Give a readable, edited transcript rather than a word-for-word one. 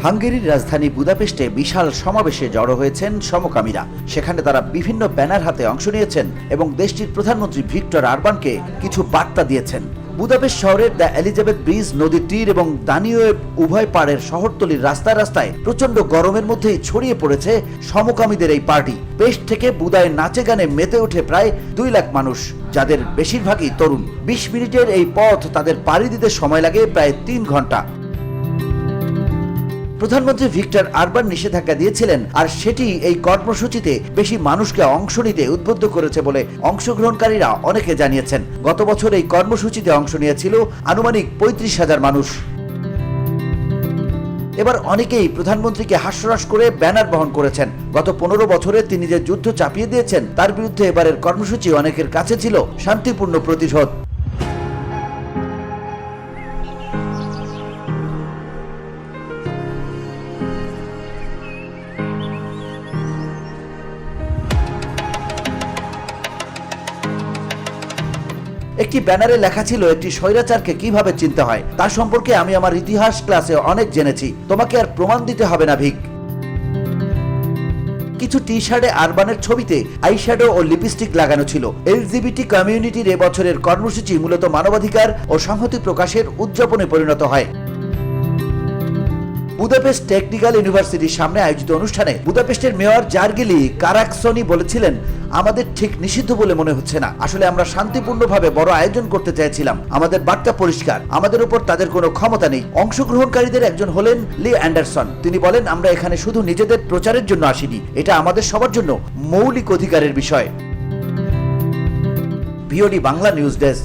হাঙ্গেরির রাজধানী বুদাপেস্টে বিশাল সমাবেশে জড়ো হয়েছেন সমকামীরা। সেখানে তারা বিভিন্ন ব্যানার হাতে অংশ নিয়েছেন এবং দেশটির প্রধানমন্ত্রী ভিক্টর আরবানকে কিছু বার্তা দিয়েছেন। বুদাপেস্ট শহরের দ্য এলিজাবেথ ব্রিজ নদীর তীর এবং দানিউয়েব উভয় পাড়ের শহরতলির রাস্তায় রাস্তায় প্রচন্ড গরমের মধ্যেই ছড়িয়ে পড়েছে সমকামীদের এই পার্টি। পেস্ট থেকে বুদায় নাচে গানে মেতে ওঠে প্রায় 2 লাখ মানুষ, যাদের বেশিরভাগই তরুণ। 20 মিনিটের এই পথ তাদের পাড়ি দিতে সময় লাগে প্রায় 3 ঘন্টা। প্রধানমন্ত্রী ভিক্টর আরবান নিষেধাজ্ঞা দিয়েছিলেন, আর সেটি এই কর্মসূচিতে বেশি মানুষকে অংশ নিতে উদ্বুদ্ধ করেছে বলে অংশগ্রহণকারীরা অনেকে জানিয়েছেন। গত বছর এই কর্মসূচিতে অংশ নিয়েছিল আনুমানিক 35,000 মানুষ। এবার অনেকেই প্রধানমন্ত্রীকে হাস্যরস করে ব্যানার বহন করেছেন। গত 15 বছরে তিনি যে যুদ্ধ চাপিয়ে দিয়েছেন তার বিরুদ্ধে এবারের কর্মসূচি অনেকের কাছে ছিল শান্তিপূর্ণ প্রতিশোধ। একটি ব্যানারে লেখা ছিল, একটি স্বৈরাচারকে কিভাবে চিনতে হয় তা সম্পর্কে আমি আমার ইতিহাস ক্লাসে অনেক জেনেছি, তোমাকে আর প্রমাণ দিতে হবে না ভিক। কিছু টি শার্টে আরবানের ছবিতে আইশ্যাডো ও লিপস্টিক লাগানো ছিল। এলজিবিটি কমিউনিটির এবছরের কর্মসূচি মূলত মানবাধিকার ও সংহতি প্রকাশের উদযাপনে পরিণত হয়। বুদাপেস্ট টেকনিক্যাল ইউনিভার্সিটির সামনে আয়োজিত অনুষ্ঠানে বুদাপেস্টের মেয়র জার্গিলি কারাকসনি বলেছিলেন, আমাদের ঠিক নিষিদ্ধ বলে মনে হচ্ছে না। আসলে আমরা শান্তিপূর্ণভাবে বড় আয়োজন করতে চাইছিলাম। আমাদের বার্তা পরিষ্কার, আমাদের উপর তাদের কোনো ক্ষমতা নেই। অংশগ্রহণকারীদের একজন হলেন লি অ্যান্ডারসন। তিনি বলেন, আমরা এখানে শুধু নিজেদের প্রচারের জন্য আসিনি, এটা আমাদের সবার জন্য মৌলিক অধিকারের বিষয়। VOD Bangla news desk.